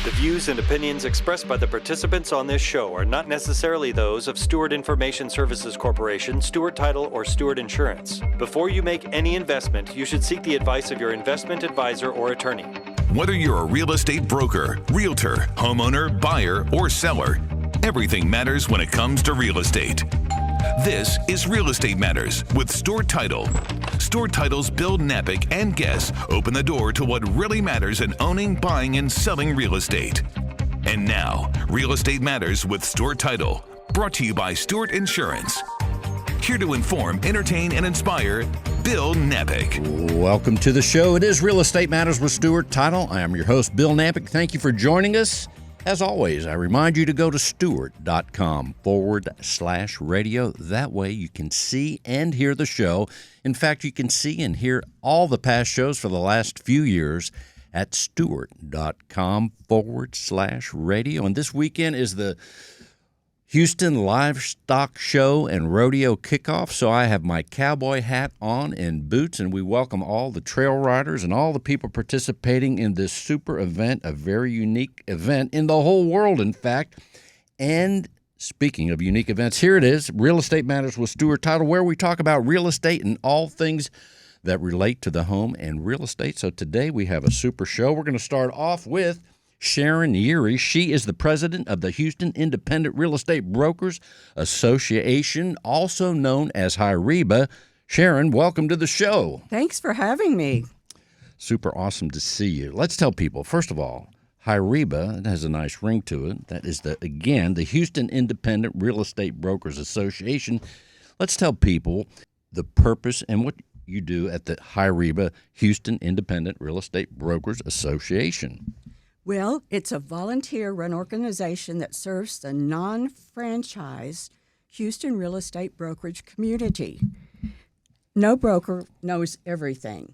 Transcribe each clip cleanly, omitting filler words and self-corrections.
The views and opinions expressed by the participants on this show are not necessarily those of Stewart Information Services Corporation, Stewart Title, or Stewart Insurance. Before you make any investment, you should seek the advice of your investment advisor or attorney. Whether you're a real estate broker, realtor, homeowner, buyer, or seller, everything matters when it comes to real estate. This is Real Estate Matters with Stewart Title. Stewart Title's Bill Knapik and guests open the door to what really matters in owning, buying, and selling real estate. And now, Real Estate Matters with Stewart Title, brought to you by Stewart Insurance. Here to inform, entertain, and inspire, Bill Knapik. Welcome to the show. It is Real Estate Matters with Stewart Title. I am your host, Bill Knapik. Thank you for joining us. As always, I remind you to go to stewart.com/radio. That way you can see and hear the show. In fact, you can see and hear all the past shows for the last few years at stewart.com/radio. And this weekend is the Houston Livestock Show and Rodeo Kickoff, so I have my cowboy hat on and boots, and we welcome all the trail riders and all the people participating in this super event, a very unique event in the whole world, in fact. And speaking of unique events, here it is, Real Estate Matters with Stewart Title, where we talk about real estate and all things that relate to the home and real estate. So today we have a super show. We're going to start off with Sharon Yeary. She is the president of the Houston Independent Real Estate Brokers Association, also known as HIREBA. Sharon, welcome to the show. Thanks for having me. Super awesome to see you. Let's tell people, first of all, HIREBA, it has a nice ring to it. That is, the Houston Independent Real Estate Brokers Association. Let's tell people the purpose and what you do at the HIREBA, Houston Independent Real Estate Brokers Association. Well, it's a volunteer-run organization that serves the non-franchised Houston real estate brokerage community. No broker knows everything,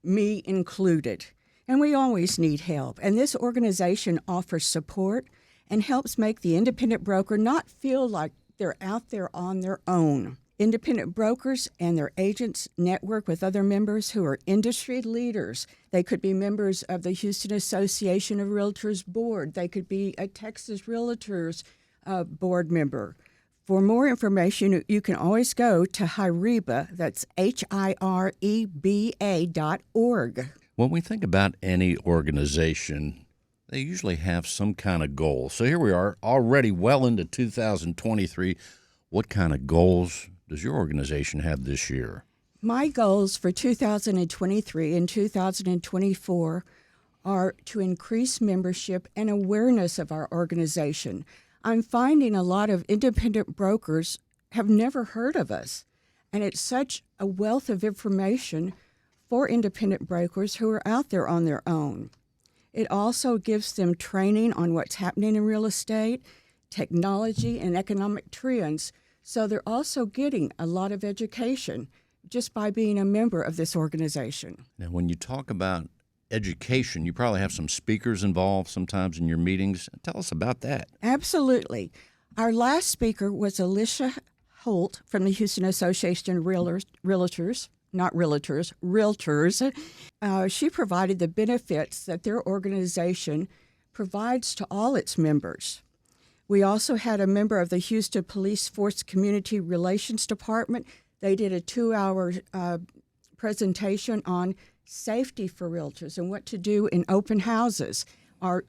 me included, and we always need help. And this organization offers support and helps make the independent broker not feel like they're out there on their own. Independent brokers and their agents network with other members who are industry leaders. They could be members of the Houston Association of Realtors Board. They could be a Texas Realtors board member. For more information, you can always go to HIREBA, that's HIREBA.org. When we think about any organization, they usually have some kind of goal. So here we are, already well into 2023. What kind of goals does your organization have this year? My goals for 2023 and 2024 are to increase membership and awareness of our organization. I'm finding a lot of independent brokers have never heard of us, and it's such a wealth of information for independent brokers who are out there on their own. It also gives them training on what's happening in real estate, technology, and economic trends. So they're also getting a lot of education just by being a member of this organization. Now, when you talk about education, you probably have some speakers involved sometimes in your meetings. Tell us about that. Absolutely. Our last speaker was Alicia Holt from the Houston Association of Realtors. She provided the benefits that their organization provides to all its members. We also had a member of the Houston Police Force Community Relations Department. They did a 2-hour presentation on safety for realtors and what to do in open houses or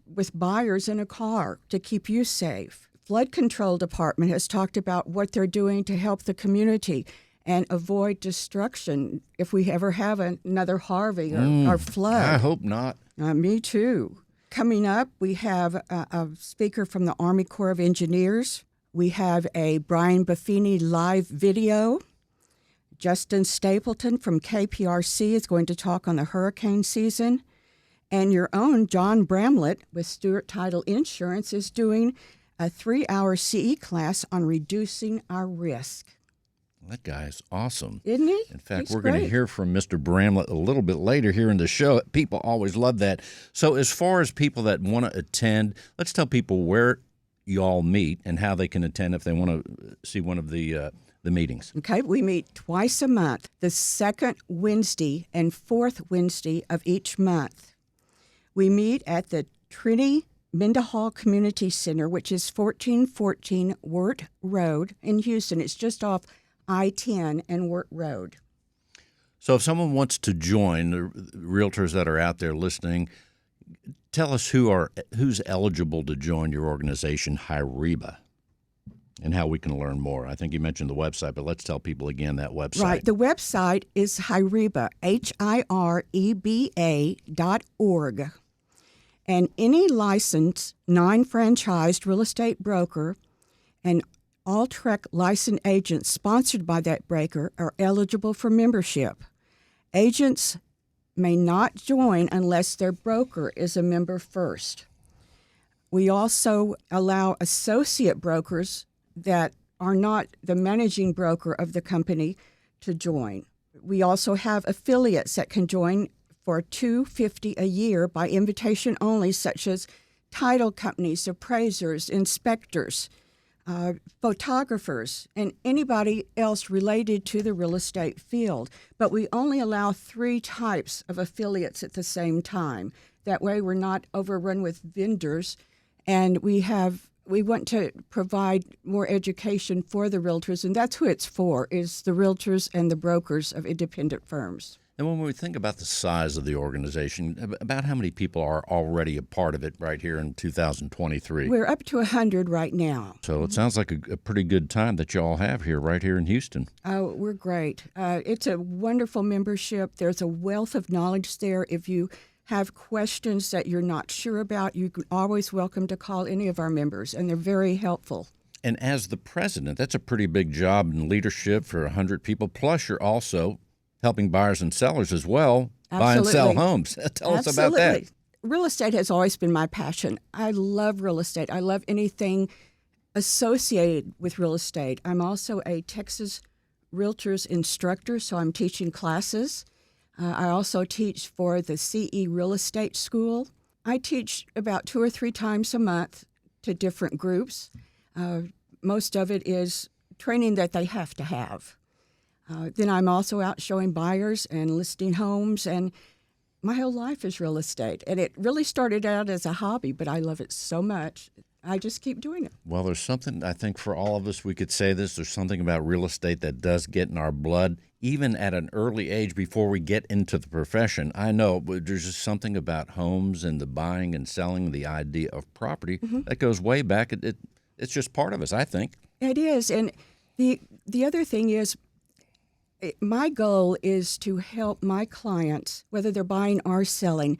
with buyers in a car to keep you safe. Flood Control Department has talked about what they're doing to help the community and avoid destruction if we ever have another Harvey or flood. I hope not. Me too. Coming up, we have a speaker from the Army Corps of Engineers. We have a Brian Buffini live video. Justin Stapleton from KPRC is going to talk on the hurricane season. And your own John Bramlett with Stewart Title Insurance is doing a 3-hour CE class on reducing our risk. That guy is awesome. Isn't he? In fact, He's we're going to hear from Mr. Bramlett a little bit later here in the show. People always love that. So as far as people that want to attend, let's tell people where you all meet and how they can attend if they want to see one of the meetings. Okay, we meet twice a month, the second Wednesday and fourth Wednesday of each month. We meet at the Trinity Mendahall Community Center, which is 1414 Wirt Road in Houston. It's just off I-10 and Wirt Road. So if someone wants to join, the realtors that are out there listening, tell us who's eligible to join your organization, HIREBA, and how we can learn more. I think you mentioned the website, but let's tell people again that website. Right. The website is HIREBA, HIREBA.org. And any licensed, non-franchised real estate broker and all TREC licensed agents sponsored by that broker are eligible for membership. Agents may not join unless their broker is a member first. We also allow associate brokers that are not the managing broker of the company to join. We also have affiliates that can join for $250 a year by invitation only, such as title companies, appraisers, inspectors, photographers, and anybody else related to the real estate field. But we only allow 3 types of affiliates at the same time. That way we're not overrun with vendors, and we want to provide more education for the realtors, and that's who it's for, is the realtors and the brokers of independent firms. And when we think about the size of the organization, about how many people are already a part of it right here in 2023? We're up to 100 right now. So it sounds like a pretty good time that you all have here right here in Houston. Oh, we're great. It's a wonderful membership. There's a wealth of knowledge there. If you have questions that you're not sure about, you're always welcome to call any of our members, and they're very helpful. And as the president, that's a pretty big job in leadership for 100 people. Plus, you're also helping buyers and sellers as well, buy and sell homes. Tell us about that. Real estate has always been my passion. I love real estate. I love anything associated with real estate. I'm also a Texas Realtors instructor, so I'm teaching classes. I also teach for the CE Real Estate School. I teach about 2 or 3 times a month to different groups. Most of it is training that they have to have. Then I'm also out showing buyers and listing homes, and my whole life is real estate. And it really started out as a hobby, but I love it so much. I just keep doing it. Well, there's something, I think for all of us, we could say this, there's something about real estate that does get in our blood, even at an early age before we get into the profession. I know, but there's just something about homes and the buying and selling, the idea of property that goes way back. It's just part of us, I think. It is. And the other thing is, my goal is to help my clients, whether they're buying or selling,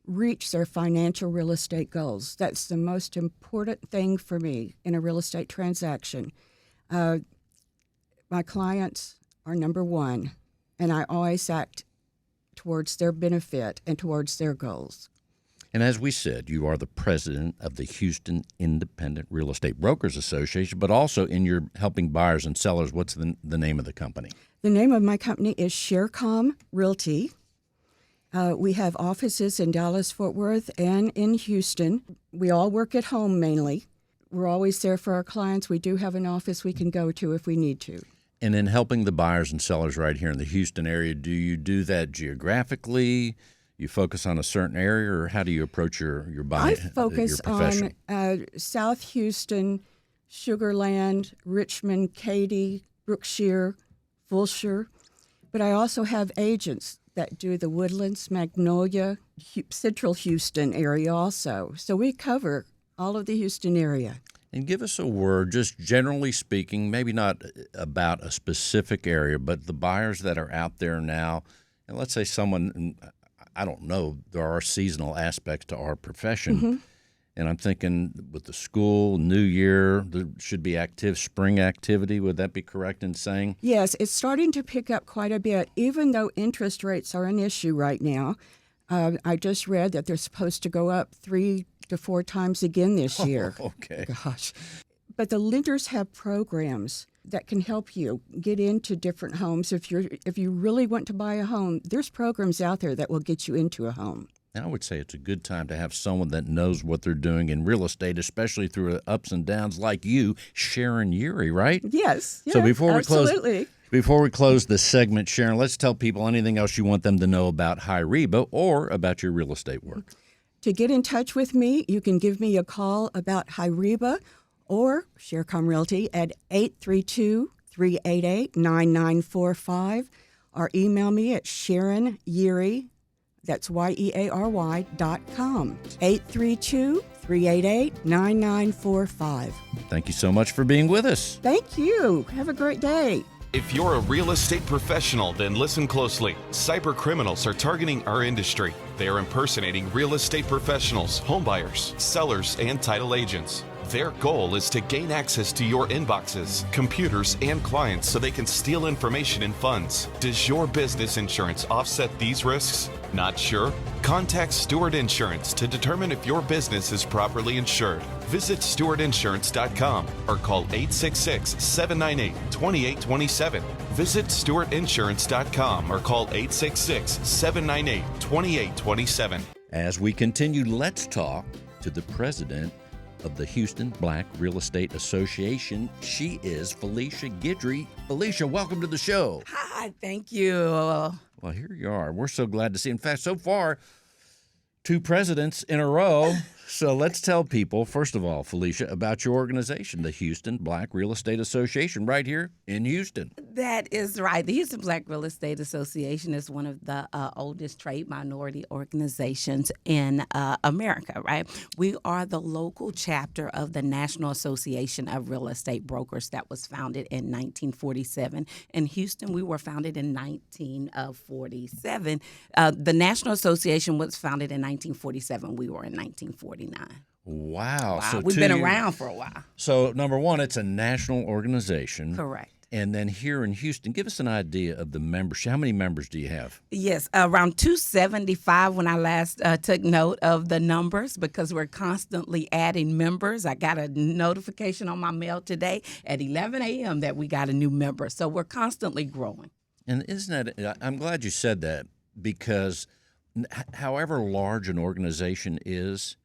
reach their financial real estate goals. That's the most important thing for me in a real estate transaction. My clients are number one, and I always act towards their benefit and towards their goals. And as we said, you are the president of the Houston Independent Real Estate Brokers Association, but also in your helping buyers and sellers, what's the name of the company? The name of my company is Sharecom Realty. We have offices in Dallas, Fort Worth, and in Houston. We all work at home mainly. We're always there for our clients. We do have an office we can go to if we need to. And in helping the buyers and sellers right here in the Houston area, do you do that geographically? You focus on a certain area, or how do you approach your buying? I focus on South Houston, Sugar Land, Richmond, Katy, Brookshire, Fulshire. But I also have agents that do the Woodlands, Magnolia, Central Houston area also. So we cover all of the Houston area. And give us a word, just generally speaking, maybe not about a specific area, but the buyers that are out there now, and let's say someone, I don't know, there are seasonal aspects to our profession. And I'm thinking with the school, New Year, there should be spring activity. Would that be correct in saying? Yes, it's starting to pick up quite a bit, even though interest rates are an issue right now. I just read that they're supposed to go up 3 to 4 times again this year. Okay. Gosh. But the lenders have programs that can help you get into different homes. If you really want to buy a home, there's programs out there that will get you into a home. And I would say it's a good time to have someone that knows what they're doing in real estate, especially through ups and downs like you, Sharon Urey, right? Yes. So before absolutely. Before we close this segment, Sharon, let's tell people anything else you want them to know about HIREBA or about your real estate work. To get in touch with me, you can give me a call about HIREBA or Sharecom Realty at 832-388-9945, or email me at SharonYeary, that's YEARY.com, 832-388-9945. Thank you so much for being with us. Thank you. Have a great day. If you're a real estate professional, then listen closely. Cyber criminals are targeting our industry. They are impersonating real estate professionals, homebuyers, sellers, and title agents. Their goal is to gain access to your inboxes, computers, and clients so they can steal information and funds. Does your business insurance offset these risks? Not sure? Contact Stewart Insurance to determine if your business is properly insured. Visit stewartinsurance.com or call 866-798-2827. Visit stewartinsurance.com or call 866-798-2827. As we continue, let's talk to the president of the Houston Black Real Estate Association. She is Felicia Guidry. Felicia, welcome to the show. Hi, thank you. Well, here you are. We're so glad to see. In fact, so far, 2 presidents in a row. So let's tell people, first of all, Felicia, about your organization, the Houston Black Real Estate Association, right here in Houston. That is right. The Houston Black Real Estate Association is one of the oldest trade minority organizations in America, right? We are the local chapter of the National Association of Real Estate Brokers that was founded in 1947. In Houston, we were founded in 1947. The National Association was founded in 1947. We were in 1949. Wow. So we've been around for a while. So, number one, it's a national organization. Correct. And then here in Houston, give us an idea of the membership. How many members do you have? Yes, around 275 when I last took note of the numbers, because we're constantly adding members. I got a notification on my mail today at 11 a.m. that we got a new member. So we're constantly growing. And isn't that, I'm glad you said that, because however large an organization is,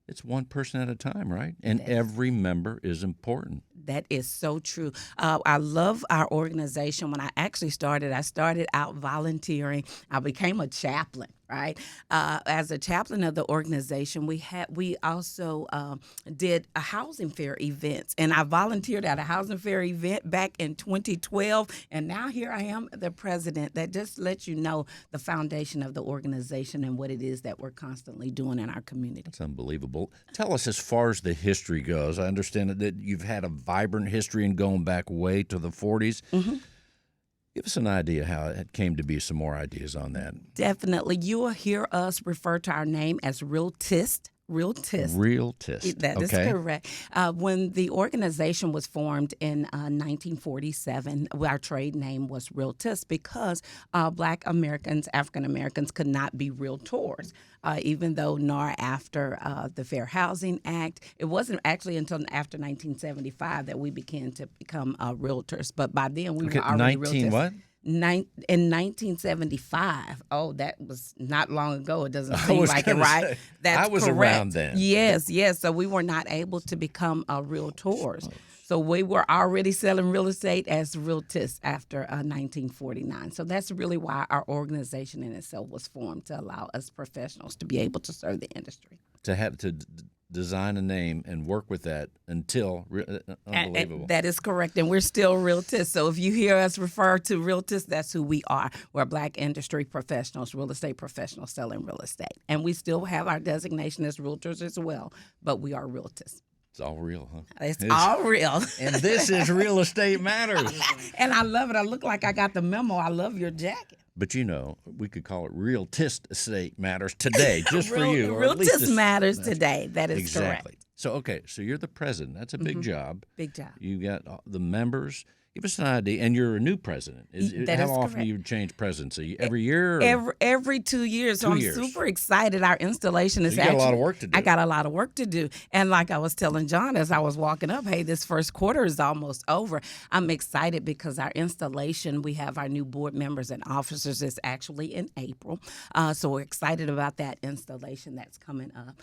it's one person at a time, right? And every member is important. That is so true. I love our organization. When I actually started, I started out volunteering. I became a chaplain, right? As a chaplain of the organization, we also did a housing fair events, and I volunteered at a housing fair event back in 2012, and now here I am, the president. That just lets you know the foundation of the organization and what it is that we're constantly doing in our community. That's unbelievable. Tell us, as far as the history goes, I understand that you've had a vibrant history and going back way to the 40s. Mm-hmm. Give us an idea how it came to be, some more ideas on that. Definitely. You will hear us refer to our name as Realtist. Realtist. That is correct. When the organization was formed in 1947, our trade name was Realtist, because Black Americans, African Americans, could not be realtors. Even though nor after the Fair Housing Act, it wasn't actually until after 1975 that we began to become realtors. But by then we were already realtors. What? In 1975. Oh, that was not long ago. It doesn't seem like it, right? That's I was correct. around then. Yes. So we were not able to become realtors. So we were already selling real estate as realtists after 1949. So that's really why our organization in itself was formed, to allow us professionals to be able to serve the industry. To have to design a name and work with that until unbelievable. And that is correct, and we're still realtists. So if you hear us refer to realtists, that's who we are. We're Black industry professionals, real estate professionals selling real estate, and we still have our designation as realtors as well. But we are realtists. It's all real, huh? It's all real. And this is Real Estate Matters. And I love it. I look like I got the memo. I love your jacket. But we could call it Realtist Estate Matters today, just for you. Realtist Matters today. That is exactly. Correct. So, so you're the president. That's a big job. Big job. You got the members. Give us an idea. And you're a new president. How often do you change presidency? Every year? Every 2 years. So 2 I'm years. super excited. Our installation is you got a lot of work to do. I got a lot of work to do. And like I was telling John as I was walking up, hey, this first quarter is almost over. I'm excited because our installation, we have our new board members and officers, is actually in April. So we're excited about that installation that's coming up.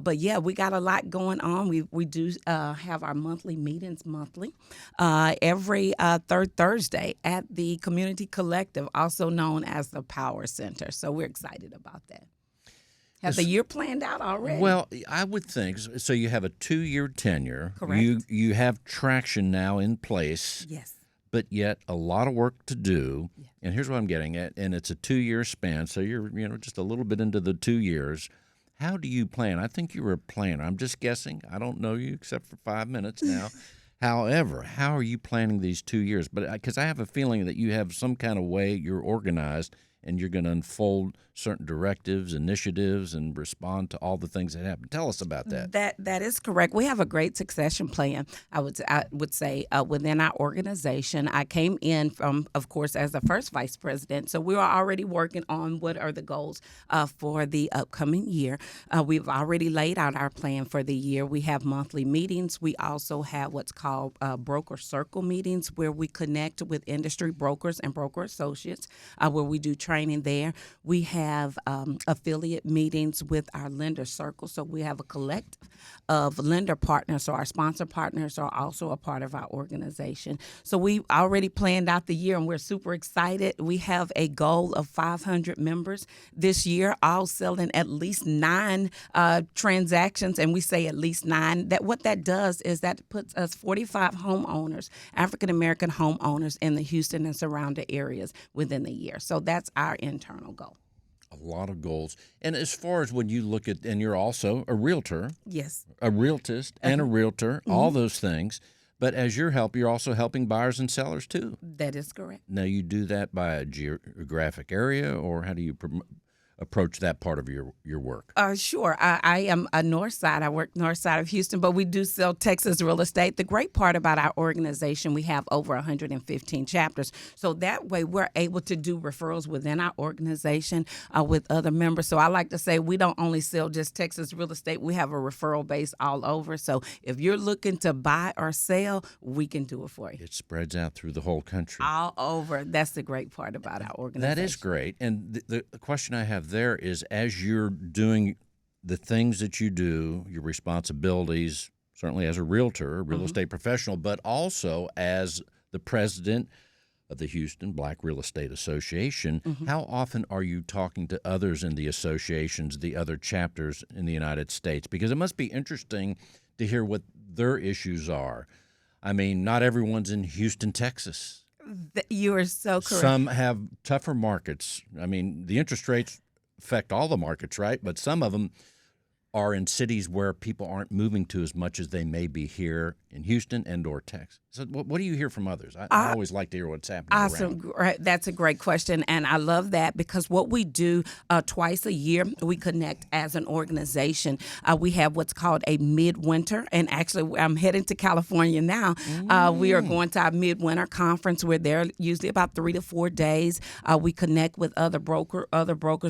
But yeah, we got a lot going on. We do have our monthly meetings monthly, every third Thursday at the Community Collective, also known as the Power Center. So we're excited about that. Have the year planned out already? Well, I would think so. You have a 2-year tenure. Correct. You have traction now in place. Yes. But yet a lot of work to do. Yeah. And here's what I'm getting at. And it's a 2-year span. So you're just a little bit into the 2 years. How do you plan? I think you're a planner. I'm just guessing. I don't know you except for 5 minutes now. However, how are you planning these 2 years? But because I have a feeling that you have some kind of way you're organized and you're going to unfold certain directives, initiatives, and respond to all the things that happen. Tell us about that. That is correct. We have a great succession plan, I would say, within our organization. I came in from, of course, as the first vice president, so we were already working on what are the goals for the upcoming year. We've already laid out our plan for the year. We have monthly meetings. We also have what's called broker circle meetings, where we connect with industry brokers and broker associates, where we do training there. We have affiliate meetings with our lender circle. So we have a collective of lender partners. So our sponsor partners are also a part of our organization. So we already planned out the year, and we're super excited. We have a goal of 500 members this year, all selling at least 9 transactions, and we say at least 9. What that does is that puts us 45 homeowners, African-American homeowners in the Houston and surrounding areas within the year. So that's our internal goal. A lot of goals. And as far as when you look at, and you're also a realtor. Yes. A realtist and a realtor, all those things. But as you're also helping buyers and sellers too. That is correct. Now, you do that by a geographic area, or how do you approach that part of your work? Sure. I am a north side. I work north side of Houston, but we do sell Texas real estate. The great part about our organization, we have over 115 chapters. So that way we're able to do referrals within our organization with other members. So I like to say we don't only sell just Texas real estate. We have a referral base all over. So if you're looking to buy or sell, we can do it for you. It spreads out through the whole country. All over. That's the great part about our organization. That is great. And the question I have there is, as you're doing the things that you do, your responsibilities, certainly as a realtor, a real estate professional, but also as the president of the Houston Black Real Estate Association, how often are you talking to others in the associations, the other chapters in the United States? Because it must be interesting to hear what their issues are. I mean, not everyone's in Houston, Texas. You are so correct. Some have tougher markets. I mean, the interest rates affect all the markets, right? But some of them are in cities where people aren't moving to as much as they may be here in Houston and or Texas. So what do you hear from others? I always like to hear what's happening Awesome. around. That's a great question, and I love that because what we do twice a year, we connect as an organization. We have what's called a midwinter, and actually I'm heading to California now. We are going to our midwinter conference. We're there usually about 3 to 4 days. We connect with other brokers,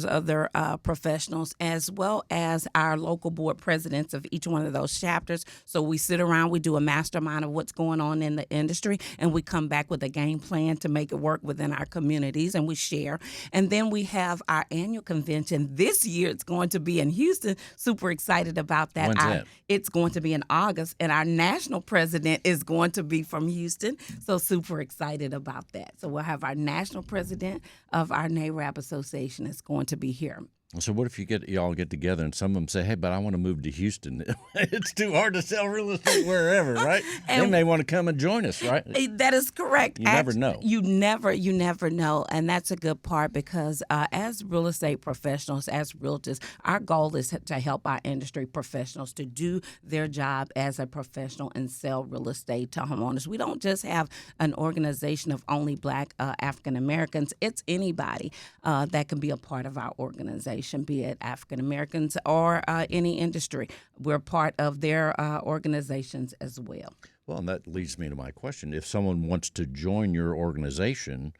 other professionals, as well as our local board presidents of each one of those chapters. So we sit around, we do a mastermind of what's going on in the industry, and we come back with a game plan to make it work within our communities, and we share. And then we have our annual convention. This year it's going to be in Houston. Super excited about that. When's that? It's going to be in August, and our national president is going to be from Houston. So super excited about that. So we'll have our national president of our NARAB Association is going to be here. So what if you all get together and some of them say, hey, but I want to move to Houston. It's too hard to sell real estate wherever, right? They may want to come and join us, right? That is correct. You never know. You never know. And that's a good part because as real estate professionals, as realtors, our goal is to help our industry professionals to do their job as a professional and sell real estate to homeowners. We don't just have an organization of only Black African Americans. It's anybody that can be a part of our organization, be it African Americans or any industry. We're part of their organizations as well. Well, and that leads me to my question. If someone wants to join your organization,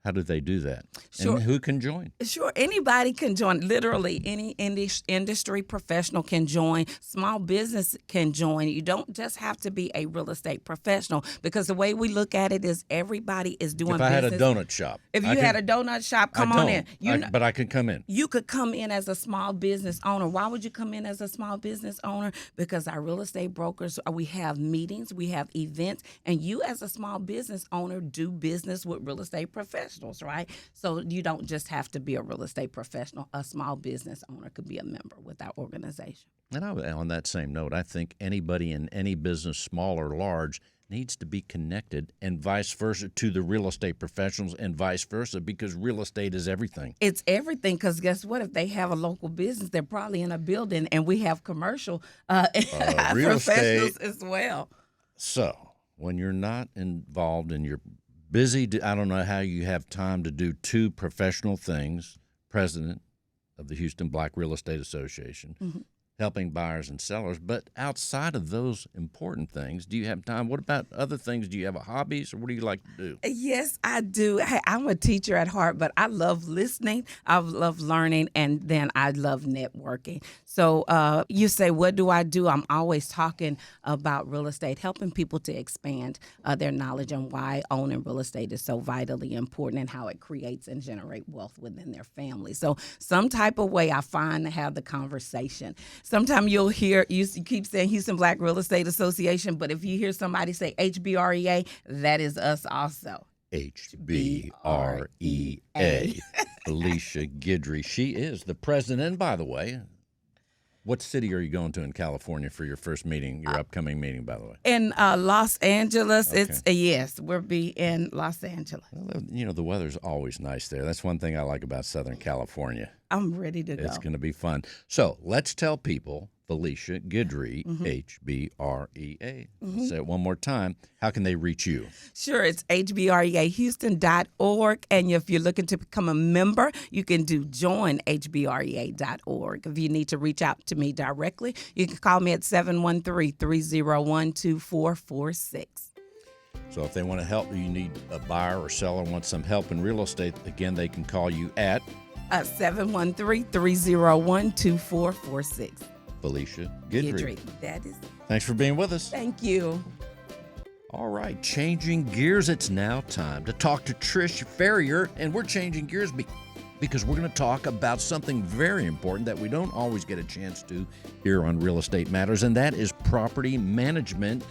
how do they do that? Sure. And who can join? Sure. Anybody can join. Literally, any industry professional can join. Small business can join. You don't just have to be a real estate professional because the way we look at it is everybody is doing business. If I had a donut shop. If you had a donut shop, come on in. But I could come in. You could come in as a small business owner. Why would you come in as a small business owner? Because our real estate brokers, we have meetings, we have events, and you as a small business owner do business with real estate professionals. professionals, right? So you don't just have to be a real estate professional. A small business owner could be a member with our organization. And on that same note, I think anybody in any business, small or large, needs to be connected, and vice versa, to the real estate professionals, and vice versa, because real estate is everything. It's everything, because guess what? If they have a local business, they're probably in a building, and we have commercial real professionals estate as well. So when you're not involved and you're busy, I don't know how you have time to do two professional things: president of the Houston Black Real Estate Association, helping buyers and sellers. But outside of those important things, do you have time? What about other things? Do you have hobbies, or what do you like to do? Yes, I do. Hey, I'm a teacher at heart, but I love listening. I love learning, and then I love networking. So you say, what do? I'm always talking about real estate, helping people to expand their knowledge on why owning real estate is so vitally important and how it creates and generates wealth within their family. So some type of way I find to have the conversation. Sometimes you'll hear, you keep saying Houston Black Real Estate Association, but if you hear somebody say HBREA, that is us also. HBREA. Felicia Guidry. She is the president. And by the way, what city are you going to in California for your first meeting, your upcoming meeting, by the way? In Los Angeles. Okay. It's yes, we'll be in Los Angeles. Well, you know, the weather's always nice there. That's one thing I like about Southern California. I'm ready to go. It's going to be fun. So let's tell people, Felicia Guidry, HBREA. Say it one more time. How can they reach you? Sure, it's hbreahouston.org. And if you're looking to become a member, you can do join hbrea.org. If you need to reach out to me directly, you can call me at 713-301-2446. So if they want to help, you need a buyer or seller, wants some help in real estate, again, they can call you at 713-301-2446. Felicia Guidry. That is. Thanks for being with us. Thank you. All right, changing gears. It's now time to talk to Trish Ferrier, and we're changing gears because we're going to talk about something very important that we don't always get a chance to here on Real Estate Matters, and that is property management.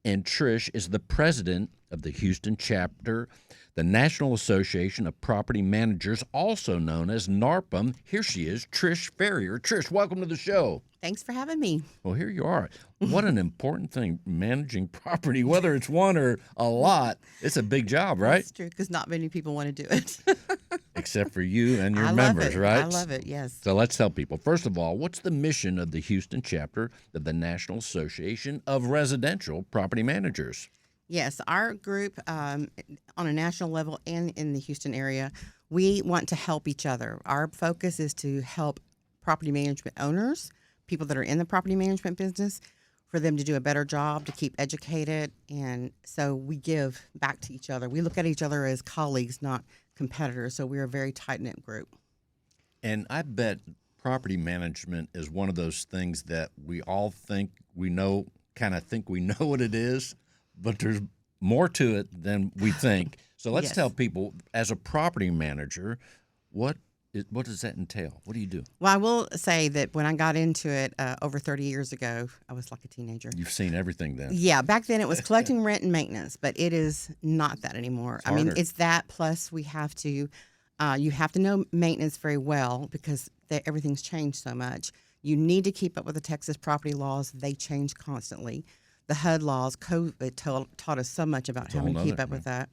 And Trish is the president of the Houston chapter, the National Association of Property Managers, also known as NARPM. Here she is, Trish Ferrier. Trish, welcome to the show. Thanks for having me. Well, here you are. What an important thing, managing property, whether it's one or a lot. It's a big job, right? That's true, because not many people want to do it. Except for you and your I members, love it. right? I love it, yes. So let's tell people, first of all, what's the mission of the Houston chapter of the National Association of Residential Property Managers? Yes, our group on a national level and in the Houston area, we want to help each other. Our focus is to help property management owners, people that are in the property management business, for them to do a better job, to keep educated. And so we give back to each other. We look at each other as colleagues, not competitors. So we're a very tight-knit group. And I bet property management is one of those things that we all think we know, kind of think we know what it is, but there's more to it than we think. So let's Yes. tell people, as a property manager, what does that entail? What do you do? Well, I will say that when I got into it over 30 years ago, I was like a teenager. You've seen everything then. Yeah, back then it was collecting rent and maintenance, but it is not that anymore. It's I mean, harder. it's that plus we have to, you have to know maintenance very well because everything's changed so much. You need to keep up with the Texas property laws. They change constantly. The HUD laws, COVID taught us so much about It's a having whole to keep nother- up with that.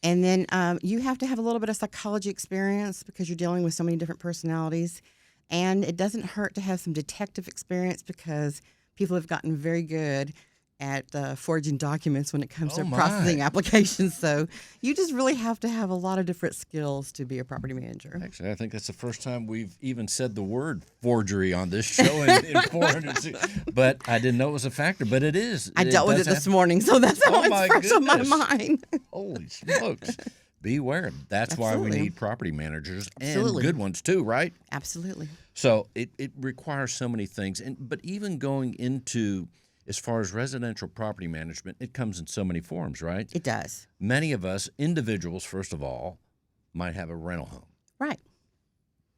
And then you have to have a little bit of psychology experience because you're dealing with so many different personalities. And it doesn't hurt to have some detective experience because people have gotten very good at forging documents when it comes Oh, to my. processing applications. So you just really have to have a lot of different skills to be a property manager. Actually, I think that's the first time we've even said the word forgery on this show in 400. But I didn't know it was a factor, but it is. I dealt with does it this happen. morning, so that's Oh, how my it's fresh on my goodness. mind. Holy smokes. Beware. That's why we Absolutely. need property managers and Absolutely. good ones too, right? Absolutely. So it requires so many things. But even going into, as far as residential property management, it comes in so many forms, right? It does. Many of us, individuals, first of all, might have a rental home. Right.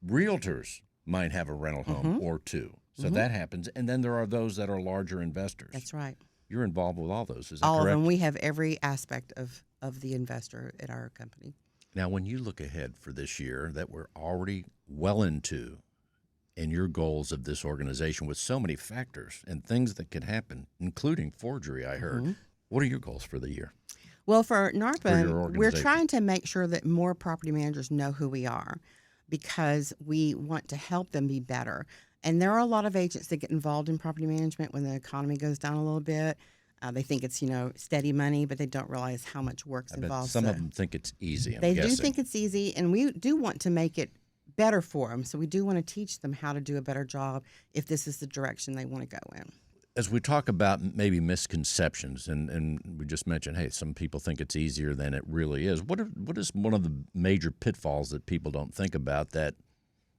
Realtors might have a rental home or two. So that happens. And then there are those that are larger investors. That's right. You're involved with all those, is that All correct? of them. We have every aspect of the investor at our company. Now, when you look ahead for this year that we're already well into, and your goals of this organization with so many factors and things that could happen, including forgery, I heard, what are your goals for the year? Well, for For your NARPM, we're organization. trying to make sure that more property managers know who we are because we want to help them be better. And there are a lot of agents that get involved in property management when the economy goes down a little bit. They think it's, steady money, but they don't realize how much work's I bet involved. some So of them think it's easy, I'm they guessing. do think it's easy, and we do want to make it better for them. So we do want to teach them how to do a better job if this is the direction they want to go in. As we talk about maybe misconceptions, and we just mentioned, hey, some people think it's easier than it really is. What is one of the major pitfalls that people don't think about that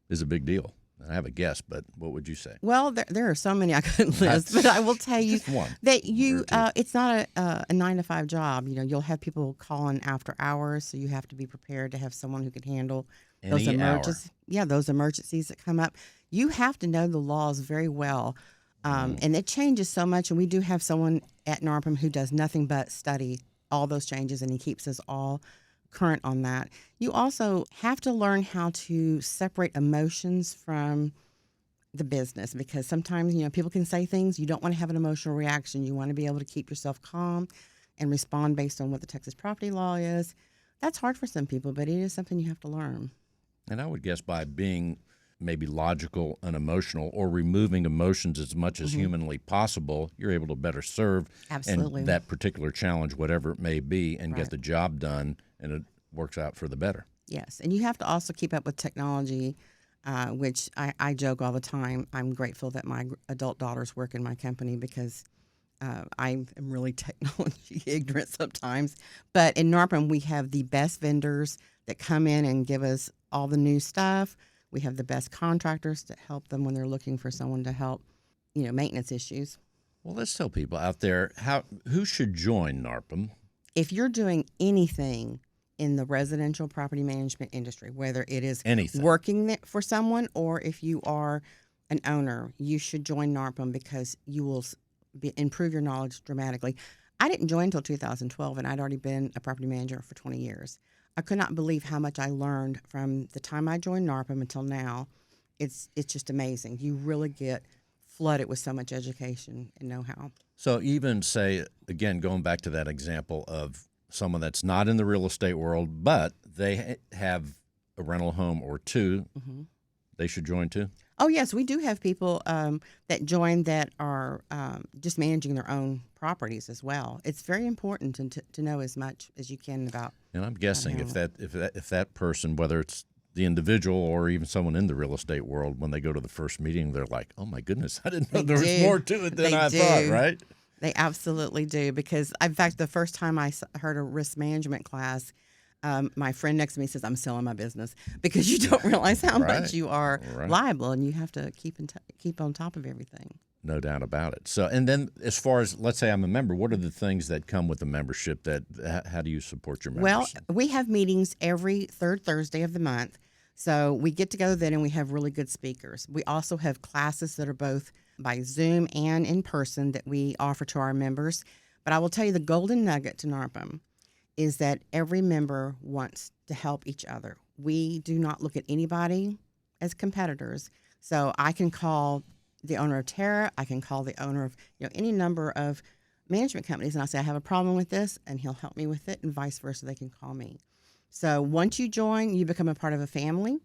is a big deal? I have a guess, but what would you say? Well, there are so many I couldn't list, but I will tell you Just one that or two. it's not a 9 to 5 job. You'll have people calling after hours, so you have to be prepared to have someone who can handle those Any hour. emergencies. Yeah, those emergencies that come up. You have to know the laws very well, and it changes so much. And we do have someone at NARPM who does nothing but study all those changes, and he keeps us all current on that. You also have to learn how to separate emotions from the business because sometimes, people can say things. You don't want to have an emotional reaction. You want to be able to keep yourself calm and respond based on what the Texas property law is. That's hard for some people, but it is something you have to learn. And I would guess by being maybe logical, unemotional, or removing emotions as much as humanly possible, you're able to better serve Absolutely. and that particular challenge, whatever it may be, and Right. get the job done, and it works out for the better. Yes, and you have to also keep up with technology, which I joke all the time. I'm grateful that my adult daughters work in my company because I am really technology ignorant sometimes. But in NARPM, we have the best vendors that come in and give us all the new stuff. We have the best contractors to help them when they're looking for someone to help, maintenance issues. Well, let's tell people out there who should join NARPM. If you're doing anything in the residential property management industry, whether it is Anything. working for someone or if you are an owner, you should join NARPM because you will improve your knowledge dramatically. I didn't join until 2012, and I'd already been a property manager for 20 years. I could not believe how much I learned from the time I joined NARPM until now. It's just amazing. You really get flooded with so much education and know-how. So even say, again, going back to that example of someone that's not in the real estate world, but they have a rental home or two, they should join too? Oh, yes, we do have people that join that are just managing their own properties as well. It's very important to know as much as you can about. And I'm guessing know. if that person, whether it's the individual or even someone in the real estate world, when they go to the first meeting, they're like, "Oh my goodness, I didn't know They there was do. more to it than They I do. thought." Right? They absolutely do because, in fact, the first time I heard a risk management class, my friend next to me says, "I'm selling my business," because you don't realize how Right. much you are Right. liable, and you have to keep on top of everything. No doubt about it. So, and then as far as, let's say I'm a member, what are the things that come with the membership how do you support your members? Well, we have meetings every third Thursday of the month. So we get together then and we have really good speakers. We also have classes that are both by Zoom and in person that we offer to our members. But I will tell you the golden nugget to NARPM is that every member wants to help each other. We do not look at anybody as competitors. So I can call the owner of Terra, I can call the owner of any number of management companies, and I say, I have a problem with this, and he'll help me with it, and vice versa, they can call me. So once you join, you become a part of a family,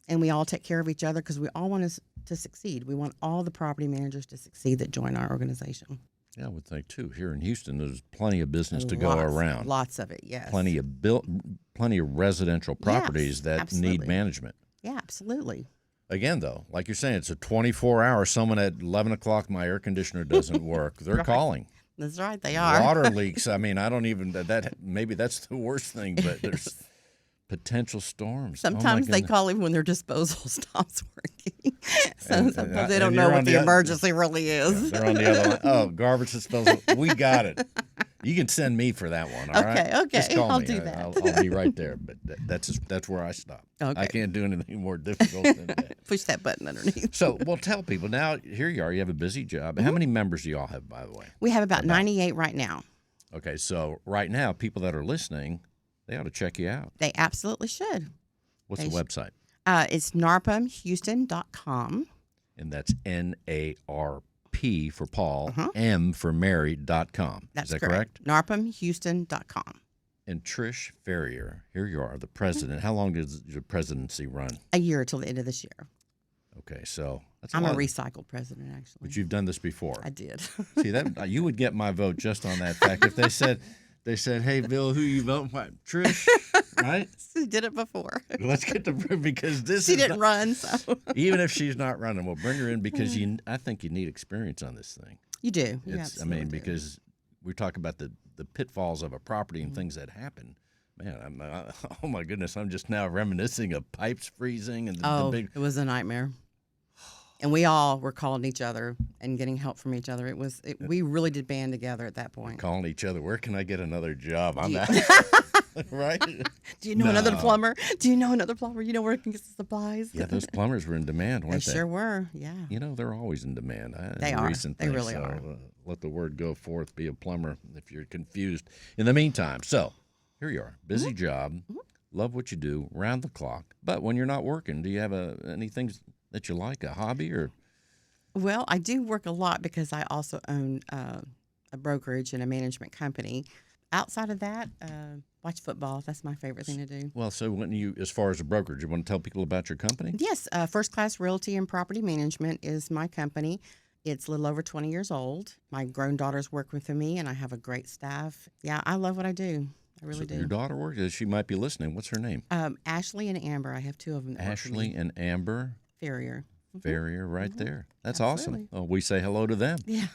and we all take care of each other because we all want to succeed. We want all the property managers to succeed that join our organization. Yeah, I would think too. Here in Houston, there's plenty of business to go Lots- around. Lots of it, yes. Plenty of residential properties that absolutely. need management. Yeah, absolutely. Again, though, like you're saying, it's a 24-hour. Someone at 11 o'clock, my air conditioner doesn't work. They're calling. That's right, they are. Water leaks. I mean, I don't even that. Maybe that's the worst thing. But there's potential storms. Oh, my Sometimes they goodness. call even when their disposal stops working. So And- sometimes they and don't you're know on what the the oth- emergency really is. They're on the other line. Oh, garbage disposal. We got it. You can send me for that one. All right. Okay, Just call I'll me. do that. I'll be right there. But that's where I stop. Okay. I can't do anything more difficult than that. Push that button underneath. So, well, tell people now. Here you are. You have a busy job. How many members do you all have, by the way? We have about 98 right now. Okay, so right now, people that are listening, They ought to check you out. They absolutely should. What's the website? It's narpumhouston.com. And that's NARP for Paul, M for Mary.com. That's Is that correct? narpumhouston.com. And Trish Ferrier, here you are, the president. How long does your presidency run? A year till the end of this year. Okay, so that's I'm a lot. recycled president, actually. But you've done this before. I did. See, that you would get my vote just on that fact. If they said, "Hey, Bill, who you voting for?" Trish, right? She did it before. Let's get to because this She is didn't run, so. even if she's not running, we'll bring her in because I think you need experience on this thing. You do. You It's, I absolutely mean, do. because we talk about the pitfalls of a property and things that happen. Man, oh my goodness, I'm just now reminiscing of pipes freezing and the big. It was a nightmare. And we all were calling each other and getting help from each other. We really did band together at that point. Calling each other, where can I get another job? I'm out. Right? Do you know another plumber? Do you know another plumber? You know where I can get the supplies? Yeah, those plumbers were in demand, weren't they? They sure were, yeah. You know, they're always in demand. They are. Recent They things, really so, are. Let the word go forth, be a plumber if you're confused. In the meantime, so here you are, busy job, love what you do, round the clock. But when you're not working, do you have any things that you like, a hobby or? Well, I do work a lot because I also own a brokerage and a management company. Outside of that, watch football. That's my favorite thing to do. Well, so when as far as a brokerage, you want to tell people about your company? Yes, First Class Realty and Property Management is my company. It's a little over 20 years old. My grown daughters work with me, and I have a great staff. Yeah, I love what I do. I really do. Your daughter works? She might be listening. What's her name? Ashley and Amber. I have two of them. That work for Ashley me. and Amber Ferrier. Ferrier, right there. That's Absolutely. awesome. Oh, we say hello to them. Yeah.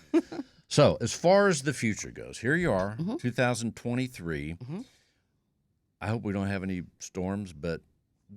So, as far as the future goes, here you are, 2023. I hope we don't have any storms, but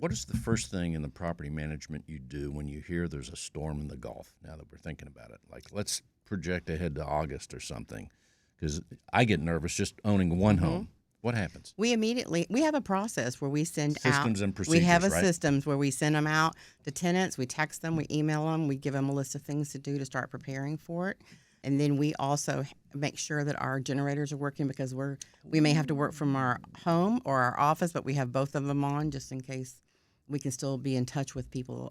what is the first thing in the property management you do when you hear there's a storm in the Gulf, now that we're thinking about it? Like, let's project ahead to August or something, because I get nervous just owning one home. What happens? We have a process where we send Systems out. and procedures, We have a right? systems where we send them out to tenants. We text them, we email them, we give them a list of things to do to start preparing for it. And then we also make sure that our generators are working because we may have to work from our home or our office, but we have both of them on just in case we can still be in touch with people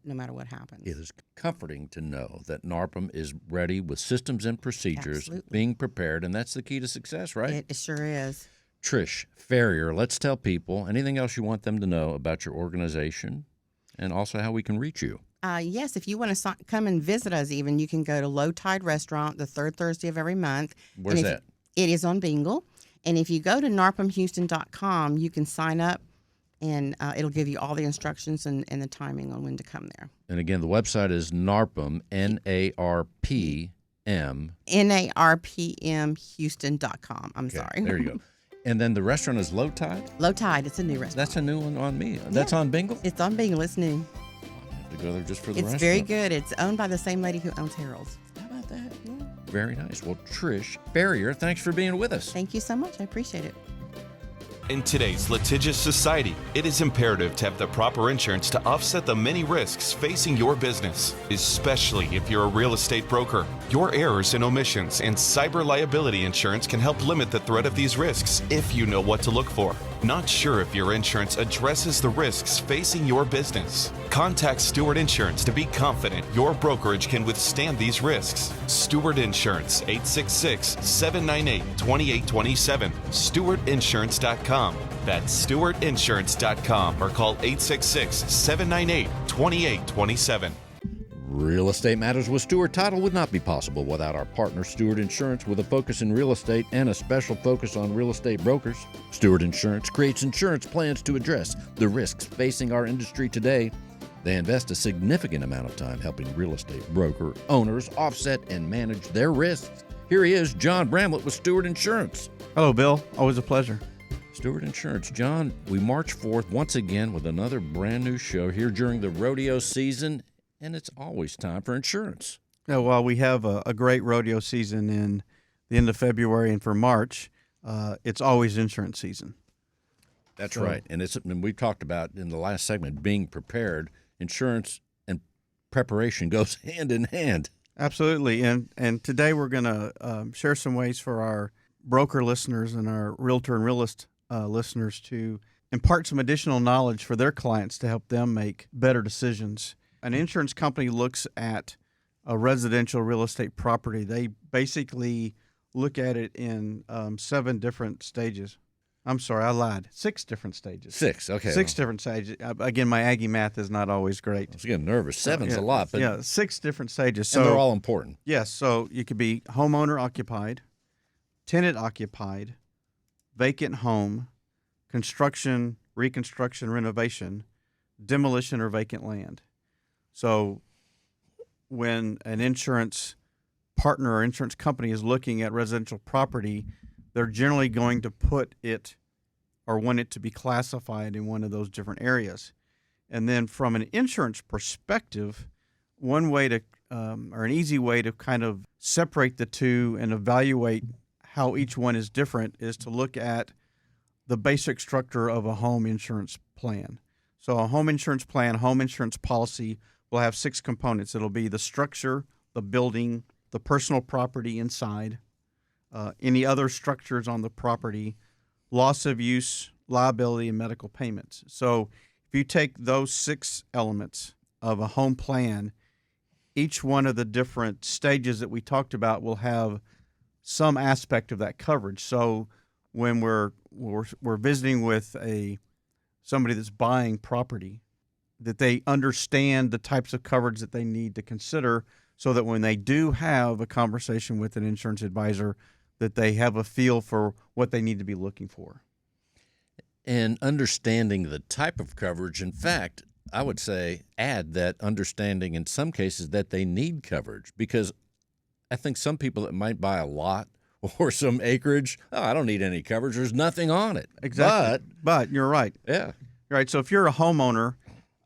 no matter what happens. It is comforting to know that NARPM is ready with systems and procedures, Absolutely. being prepared, and that's the key to success, right? It sure is. Trish Ferrier, let's tell people anything else you want them to know about your organization and also how we can reach you. Yes, if you want to come and visit us even, you can go to Low Tide Restaurant the third Thursday of every month. Where's that? It is on Bingle. And if you go to narpumhouston.com, you can sign up, and it'll give you all the instructions and the timing on when to come there. And again, the website is NARPM, NARPM. NARPMHouston.com. I'm sorry. There you go. And then the restaurant is Low Tide? Low Tide. It's a new restaurant. That's a new one on me. That's on Bingle? It's on Bingle. It's new. I have to go there just for the It's restaurant. very good. It's owned by the same lady who owns Harold's. How about that? Very nice. Well, Trish Ferrier, thanks for being with us. Thank you so much. I appreciate it. In today's litigious society, it is imperative to have the proper insurance to offset the many risks facing your business, especially if you're a real estate broker. Your errors and omissions and cyber liability insurance can help limit the threat of these risks if you know what to look for. Not sure if your insurance addresses the risks facing your business? Contact Stewart Insurance to be confident your brokerage can withstand these risks. Stewart Insurance, 866-798-2827. StewartInsurance.com. That's StewartInsurance.com or call 866-798-2827. Real Estate Matters with Stewart Title would not be possible without our partner Stewart Insurance, with a focus in real estate and a special focus on real estate brokers. Stewart Insurance creates insurance plans to address the risks facing our industry today. They invest a significant amount of time helping real estate broker owners offset and manage their risks. Here he is, John Bramlett with Stewart Insurance. Hello, Bill. Always a pleasure. Stewart Insurance. John, we march forth once again with another brand new show here during the rodeo season, and it's always time for insurance. Yeah, well, we have a great rodeo season in the end of February, and for March, it's always insurance season. That's right. And we've talked about in the last segment being prepared. Insurance and preparation goes hand in hand. Absolutely. And today we're going to share some ways for our broker listeners and our realtor and realist listeners to impart some additional knowledge for their clients to help them make better decisions. An insurance company looks at a residential real estate property. They basically look at it in 7 different stages. I'm sorry, I lied. 6 different stages. 6, okay. 6 different stages. Again, my Aggie math is not always great. I was getting nervous. 7's a lot, but 6 different stages. and So they're all important. yes, so you could be homeowner occupied, tenant occupied, vacant home, construction, reconstruction, renovation, demolition, or vacant land. So when an insurance partner or insurance company is looking at residential property, they're generally going to put it or want it to be classified in one of those different areas. And then from an insurance perspective, one way to, or an easy way to kind of separate the two and evaluate how each one is different is to look at the basic structure of a home insurance plan. So a home insurance plan, home insurance policy will have 6 components. It'll be the structure, the building, the personal property inside, any other structures on the property, loss of use, liability, and medical payments. So if you take those 6 elements of a home plan, each one of the different stages that we talked about will have some aspect of that coverage. So when we're visiting with somebody that's buying property, that they understand the types of coverage that they need to consider, so that when they do have a conversation with an insurance advisor, that they have a feel for what they need to be looking for. And understanding the type of coverage, in fact, I would say add that understanding in some cases that they need coverage, because I think some people that might buy a lot or some acreage, I don't need any coverage. There's nothing on it. Exactly. But you're right. Yeah. You're right. So if you're a homeowner,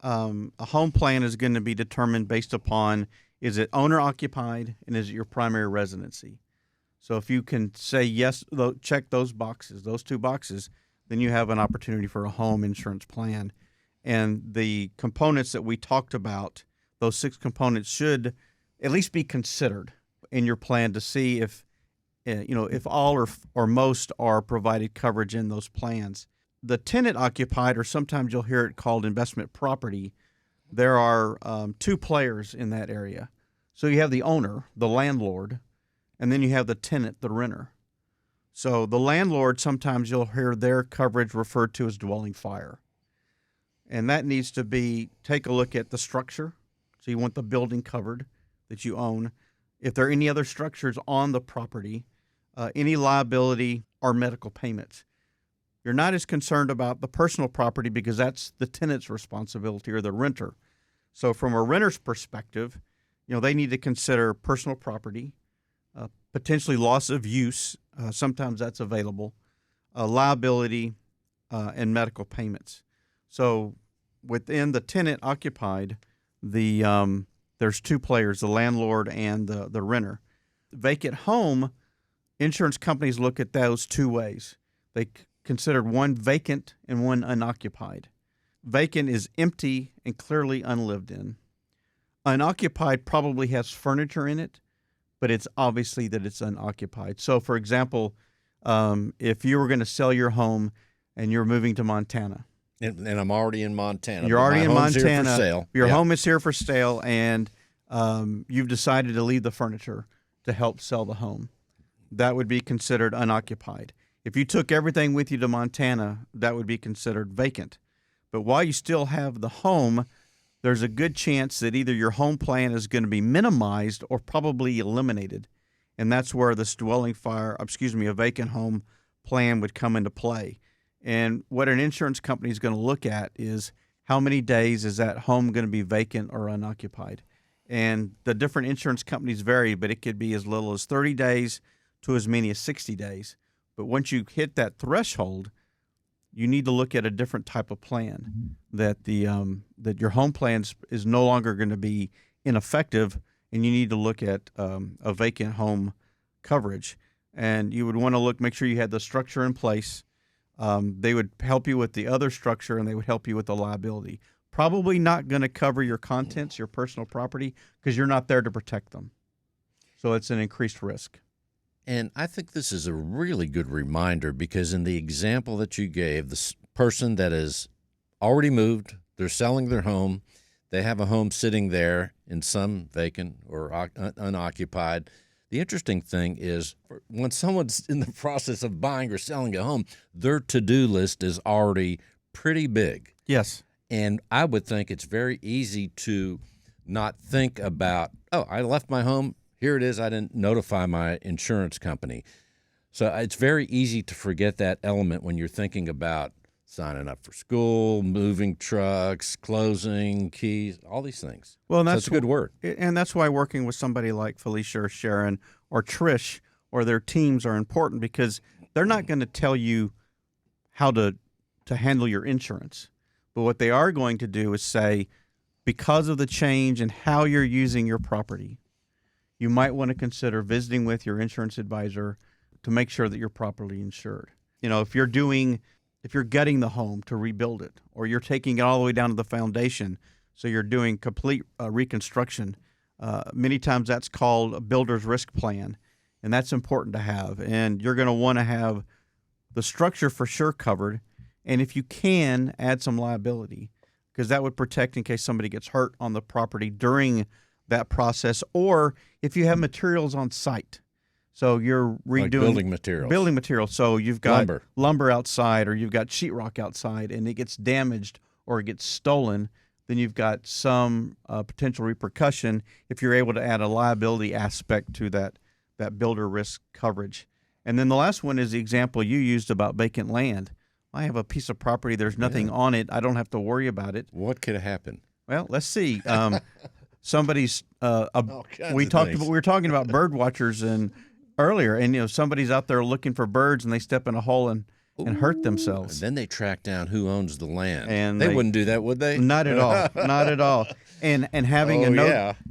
a home plan is going to be determined based upon, is it owner occupied and is it your primary residency? So if you can say yes, check those boxes, those 2 boxes, then you have an opportunity for a home insurance plan. And the components that we talked about, those 6 components, should at least be considered in your plan to see if all or most are provided coverage in those plans. The tenant occupied, or sometimes you'll hear it called investment property, there are 2 players in that area. So you have the owner, the landlord, and then you have the tenant, the renter. So the landlord, sometimes you'll hear their coverage referred to as dwelling fire. And that needs to be, take a look at the structure. So you want the building covered that you own. If there are any other structures on the property, any liability or medical payments. You're not as concerned about the personal property because that's the tenant's responsibility or the renter. So from a renter's perspective, they need to consider personal property, potentially loss of use. Sometimes that's available, liability, and medical payments. So within the tenant occupied, there's 2 players, the landlord and the renter. Vacant home, insurance companies look at those 2 ways. They consider one vacant and one unoccupied. Vacant is empty and clearly unlived in. Unoccupied probably has furniture in it, but it's obviously that it's unoccupied. So, for example, if you were going to sell your home and you're moving to Montana, And I'm already in Montana. you're already in home's Montana, Here for sale. Your Yeah. home is here for sale, and you've decided to leave the furniture to help sell the home. That would be considered unoccupied. If you took everything with you to Montana, that would be considered vacant. But while you still have the home, there's a good chance that either your home plan is going to be minimized or probably eliminated. And that's where this a vacant home plan would come into play. And what an insurance company is going to look at is how many days is that home going to be vacant or unoccupied. And the different insurance companies vary, but it could be as little as 30 days to as many as 60 days. But once you hit that threshold, you need to look at a different type of plan, that that your home plan is no longer going to be ineffective, and you need to look at a vacant home coverage. And you would want to make sure you had the structure in place. They would help you with the other structure, and they would help you with the liability. Probably not going to cover your contents, your personal property, because you're not there to protect them. So it's an increased risk. And I think this is a really good reminder because in the example that you gave, the person that has already moved, they're selling their home, they have a home sitting there in some vacant or unoccupied. The interesting thing is when someone's in the process of buying or selling a home, their to-do list is already pretty big. Yes. And I would think it's very easy to not think about, oh, I left my home. Here it is. I didn't notify my insurance company. So it's very easy to forget that element when you're thinking about signing up for school, moving trucks, closing, keys, all these things. Well, and so that's it's good work. And that's why working with somebody like Felicia or Sharon or Trish or their teams are important, because they're not going to tell you how to handle your insurance. But what they are going to do is say, because of the change in how you're using your property, you might want to consider visiting with your insurance advisor to make sure that you're properly insured. You know, if you're gutting the home to rebuild it, or you're taking it all the way down to the foundation, so you're doing complete reconstruction, many times that's called a builder's risk plan, and that's important to have. And you're going to want to have the structure for sure covered, and if you can, add some liability, because that would protect in case somebody gets hurt on the property during that process, or if you have materials on site. So you're redoing like building materials. So you've got lumber outside, or you've got sheetrock outside, and it gets damaged or it gets stolen, then you've got some potential repercussion if you're able to add a liability aspect to that builder risk coverage. And then the last one is the example you used about vacant land. I have a piece of property, there's nothing on it, I don't have to worry about it. What could happen? Well, let's see. Somebody's we were talking about bird watchers earlier, and somebody's out there looking for birds, and they step in a hole and hurt themselves. And then they track down who owns the land. And they wouldn't do that, would they? Not at all. Not at all. And having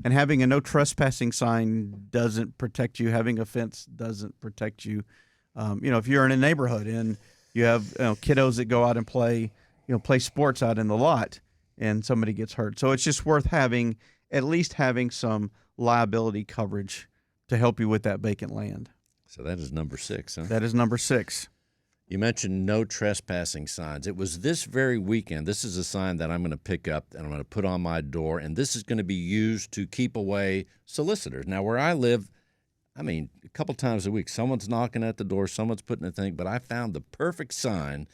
having a no trespassing sign doesn't protect you. Having a fence doesn't protect you. If you're in a neighborhood and you have kiddos that go out and play sports out in the lot, and somebody gets hurt, so it's just worth at least having some liability coverage to help you with that vacant land. So that is number 6, huh? That is number 6. You mentioned no trespassing signs. It was this very weekend. This is a sign that I'm going to pick up and I'm going to put on my door, and this is going to be used to keep away solicitors. Now, where I live, a couple times a week, someone's knocking at the door, someone's putting a thing, but I found the perfect sign,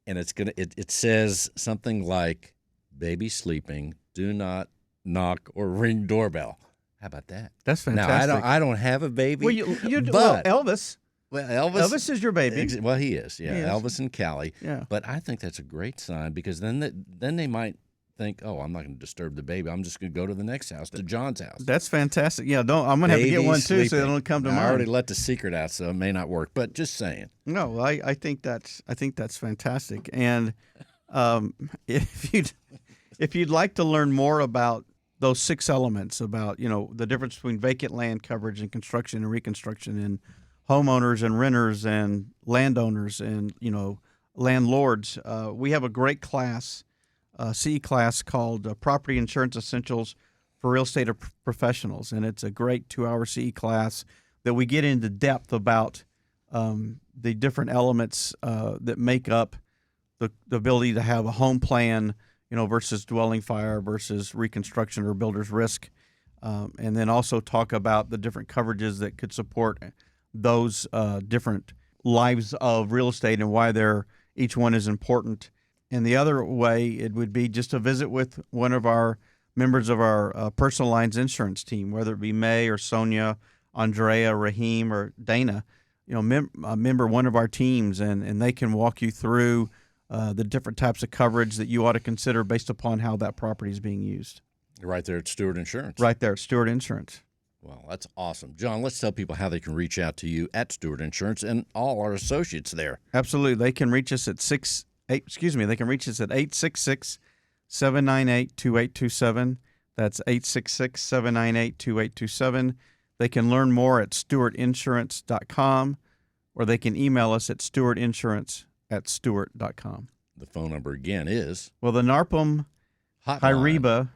and it says something like, "Baby sleeping, do not knock or ring doorbell." How about that? That's fantastic. Now, I don't have a baby. Well, Elvis. Well, Elvis is your baby. Well, he is. Yeah, he is. Elvis and Callie. Yeah. But I think that's a great sign, because then they might think, oh, I'm not going to disturb the baby. I'm just going to go to the next house, to John's house. That's fantastic. Yeah, I'm going to have to get one too, so they don't come to mine. I already let the secret out, so it may not work. But just saying. No, I think that's fantastic. And if you'd like to learn more about those 6 elements, about the difference between vacant land coverage and construction and reconstruction, and homeowners and renters and landowners and landlords, we have a great class, CE class called Property Insurance Essentials for Real Estate Professionals, and it's a great 2-hour CE class that we get into depth about the different elements that make up the ability to have a home plan, versus dwelling fire versus reconstruction or builder's risk, and then also talk about the different coverages that could support those different lives of real estate and why each one is important. And the other way, it would be just to visit with one of our members of our personal lines insurance team, whether it be May or Sonia, Andrea, Raheem, or Dana, member one of our teams, and they can walk you through the different types of coverage that you ought to consider based upon how that property is being used. Right there at Stewart Insurance. Right there at Stewart Insurance. Well, that's awesome. John, let's tell people how they can reach out to you at Stewart Insurance and all our associates there. Absolutely. They can reach us at 866-798-2827. That's 866-798-2827. They can learn more at stewartinsurance.com, or they can email us at stewartinsurance@stewart.com. The phone number again is? Well, the NARPM HIREBA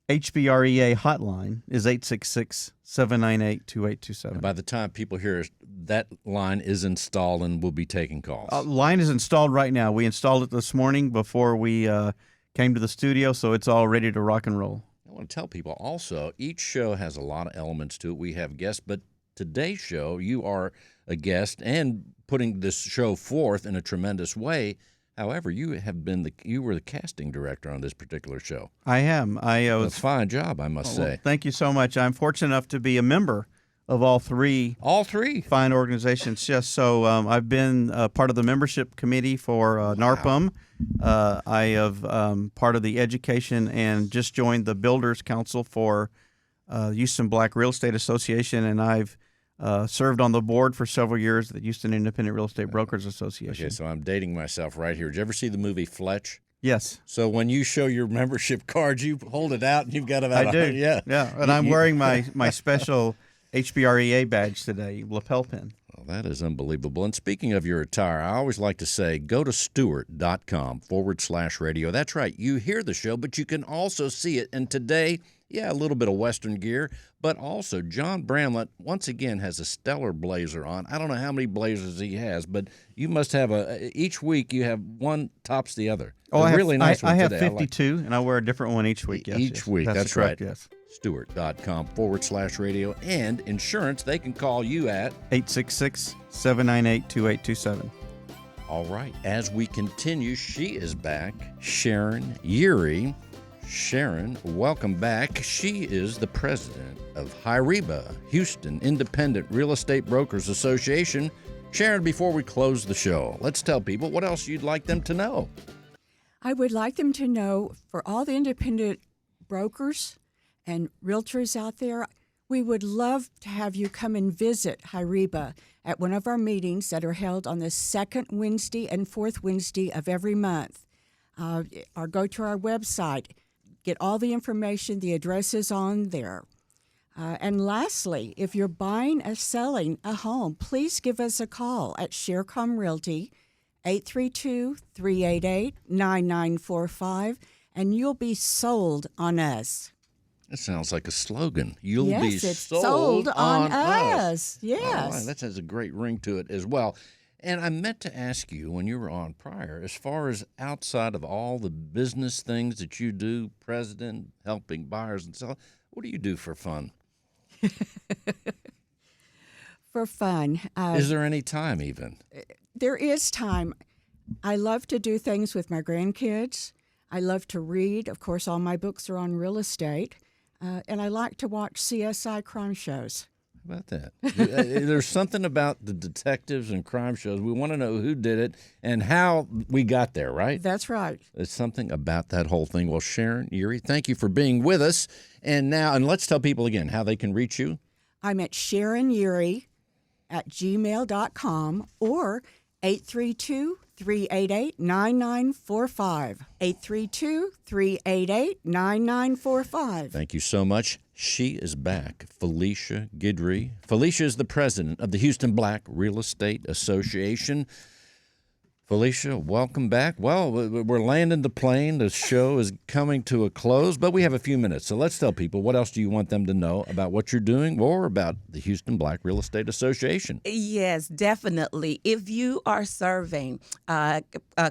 HBREA hotline is 866-798-2827. And by the time people hear that line is installed and will be taking calls. Line is installed right now. We installed it this morning before we came to the studio, so it's all ready to rock and roll. I want to tell people also, each show has a lot of elements to it. We have guests, but today's show, you are a guest and putting this show forth in a tremendous way. However, you were the casting director on this particular show. I am. A fine job, I must say. Thank you so much. I'm fortunate enough to be a member of all three fine organizations. Yes, so I've been part of the membership committee for NARPM. I have part of the education and just joined the Builders Council for Houston Black Real Estate Association, and I've served on the board for several years at the Houston Independent Real Estate Brokers Association. Okay, so I'm dating myself right here. Did you ever see the movie Fletch? Yes. So when you show your membership card, you hold it out and you've got about I do. Yeah. And I'm wearing my special HBREA badge today, lapel pin. Well, that is unbelievable. And speaking of your attire, I always like to say, go to stewart.com/radio. That's right. You hear the show, but you can also see it. And today, a little bit of Western gear, but also John Bramlett, once again, has a stellar blazer on. I don't know how many blazers he has, but you must have each week you have one tops the other. Oh, I really nice one I have today. 52, and I wear a different one each week. Yes, each week, that's correct, right. Yes. Stewart.com/radio. And insurance, they can call you at 866-798-2827. All right. As we continue, she is back, Sharon Urie. Sharon, welcome back. She is the president of HIREBA, Houston Independent Real Estate Brokers Association. Sharon, before we close the show, let's tell people what else you'd like them to know. I would like them to know, for all the independent brokers and realtors out there, we would love to have you come and visit HIREBA at one of our meetings that are held on the second Wednesday and fourth Wednesday of every month. Or go to our website, get all the information, the address is on there. And lastly, if you're buying or selling a home, please give us a call at Sharecom Realty, 832-388-9945, and you'll be sold on us. That sounds like a slogan. You'll be it's sold on us. Yes. All right, that has a great ring to it as well. And I meant to ask you when you were on prior, as far as outside of all the business things that you do, president, helping buyers and sellers, what do you do for fun? For fun. Is there any time even? There is time. I love to do things with my grandkids. I love to read. Of course, all my books are on real estate. And I like to watch CSI crime shows. How about that? There's something about the detectives and crime shows. We want to know who did it and how we got there, right? That's right. There's something about that whole thing. Well, Sharon Urie, thank you for being with us. And let's tell people again how they can reach you. I'm at SharonUrie@gmail.com or 832-388-9945. 832-388-9945. Thank you so much. She is back, Felicia Guidry. Felicia is the president of the Houston Black Real Estate Association. Felicia, welcome back. Well, we're landing the plane. The show is coming to a close, but we have a few minutes. So let's tell people, what else do you want them to know about what you're doing or about the Houston Black Real Estate Association? Yes, definitely. If you are serving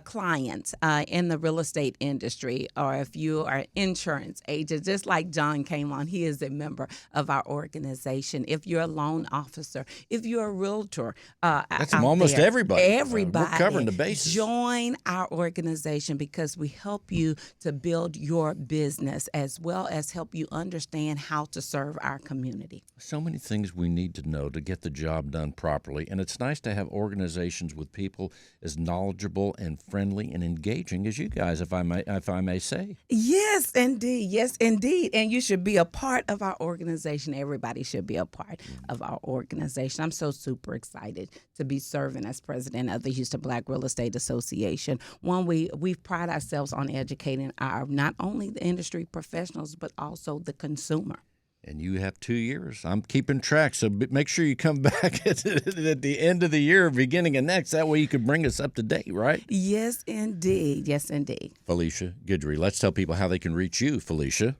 clients in the real estate industry, or if you are an insurance agent, just like John came on, he is a member of our organization. If you're a loan officer, if you're a realtor, that's almost everybody. Everybody. We're covering the bases. Join our organization because we help you to build your business as well as help you understand how to serve our community. So many things we need to know to get the job done properly, and it's nice to have organizations with people as knowledgeable and friendly and engaging as you guys, if I may say. Yes, indeed. Yes, indeed. And you should be a part of our organization. Everybody should be a part of our organization. I'm so super excited to be serving as president of the Houston Black Real Estate Association. One, we pride ourselves on educating our not only the industry professionals but also the consumer. And you have 2 years. I'm keeping track, so make sure you come back at the end of the year, beginning of next. That way you can bring us up to date, right? Yes, indeed. Yes, indeed. Felicia Guidry, let's tell people how they can reach you, Felicia.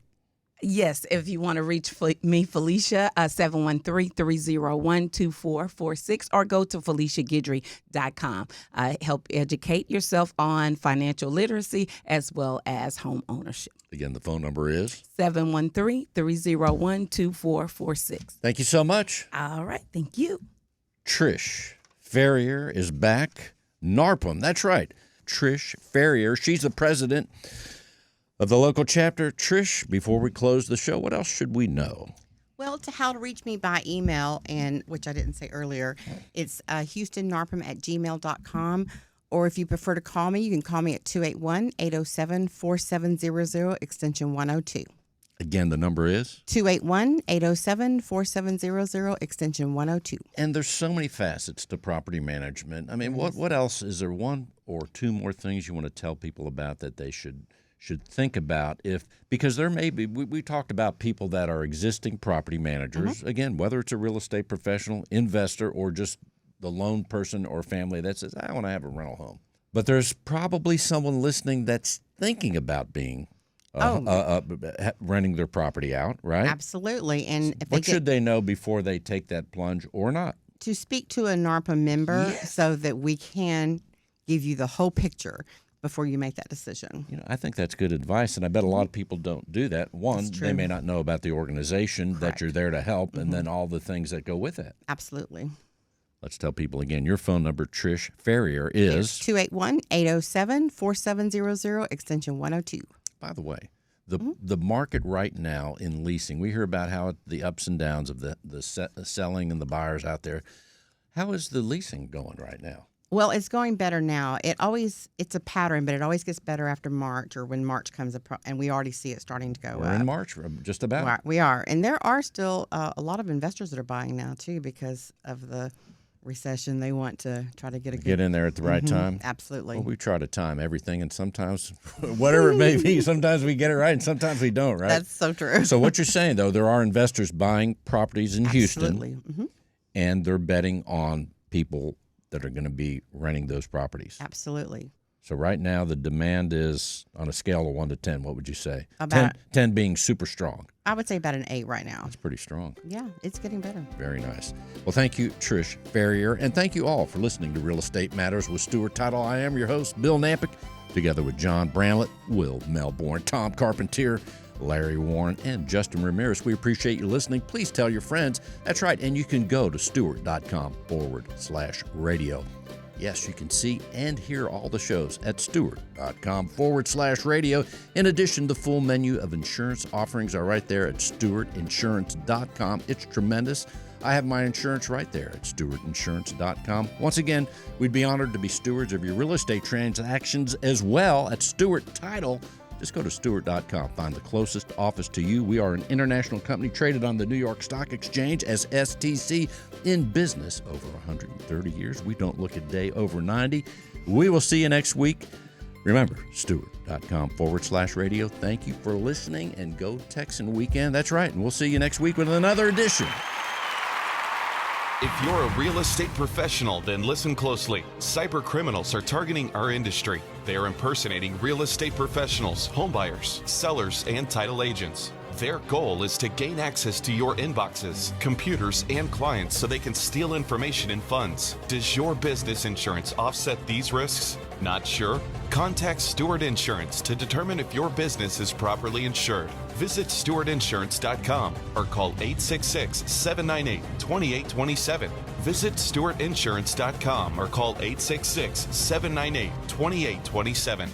Yes, if you want to reach me, Felicia, 713-301-2446, or go to FeliciaGidry.com. Help educate yourself on financial literacy as well as home ownership. Again, the phone number is 713-301-2446. Thank you so much. All right, thank you. Trish Ferrier is back. NARPM, that's right. Trish Ferrier. She's the president of the local chapter. Trish, before we close the show, what else should we know? Well, how to reach me by email, and which I didn't say earlier, it's HoustonNARPM@gmail.com. Or if you prefer to call me, you can call me at 281-807-4700, extension 102. Again, the number is? 281-807-4700, extension 102. And there's so many facets to property management. I mean, what else? Is there one or two more things you want to tell people about that they should think about? Because there may be, we talked about people that are existing property managers. Again, whether it's a real estate professional, investor, or just the lone person or family that says, I want to have a rental home. But there's probably someone listening that's thinking about being renting their property out, right? Absolutely. And if what should they know before they take that plunge or not? To speak to a NARPM member so that we can give you the whole picture before you make that decision. You know, I think that's good advice, and I bet a lot of people don't do that. One, they may not know about the organization that you're there to help, and then all the things that go with it. Absolutely. Let's tell people again, your phone number, Trish Ferrier, is 281-807-4700, extension 102. By the way, the market right now in leasing, we hear about how the ups and downs of the selling and the buyers out there. How is the leasing going right now? Well, it's going better now. It's a pattern, but it always gets better after March or when March comes up, and we already see it starting to go We're up. in March, just about. Right, we are. And there are still a lot of investors that are buying now, too, because of the recession. They want to try to get in there at the right time. Absolutely. Well, we try to time everything, and sometimes, whatever it may be, sometimes we get it right, and sometimes we don't, right? That's so true. So what you're saying, though, there are investors buying properties in Houston, and they're betting on people that are going to be renting those properties. Absolutely. So right now, the demand is on a scale of 1 to 10. What would you say? About 10 being super strong. I would say about an 8 right now. That's pretty strong. Yeah, it's getting better. Very nice. Well, thank you, Trish Ferrier, and thank you all for listening to Real Estate Matters with Stewart Title. I am your host, Bill Knapik, together with John Bramlett, Will Melbourne, Tom Carpentier, Larry Warren, and Justin Ramirez. We appreciate you listening. Please tell your friends. That's right, and you can go to stewart.com/radio. Yes, you can see and hear all the shows at stewart.com/radio. In addition, the full menu of insurance offerings are right there at stewartinsurance.com. It's tremendous. I have my insurance right there at stewartinsurance.com. Once again, we'd be honored to be stewards of your real estate transactions as well at Stewart Title. Just go to stewart.com. Find the closest office to you. We are an international company traded on the New York Stock Exchange as STC, in business over 130 years. We don't look a day over 90. We will see you next week. Remember, stewart.com/radio. Thank you for listening, and go Texan weekend. That's right. And we'll see you next week with another edition. If you're a real estate professional, then listen closely. Cyber criminals are targeting our industry. They are impersonating real estate professionals, homebuyers, sellers, and title agents. Their goal is to gain access to your inboxes, computers, and clients so they can steal information and funds. Does your business insurance offset these risks? Not sure? Contact Stewart Insurance to determine if your business is properly insured. Visit stewartinsurance.com or call 866-798-2827. Visit stewartinsurance.com or call 866-798-2827.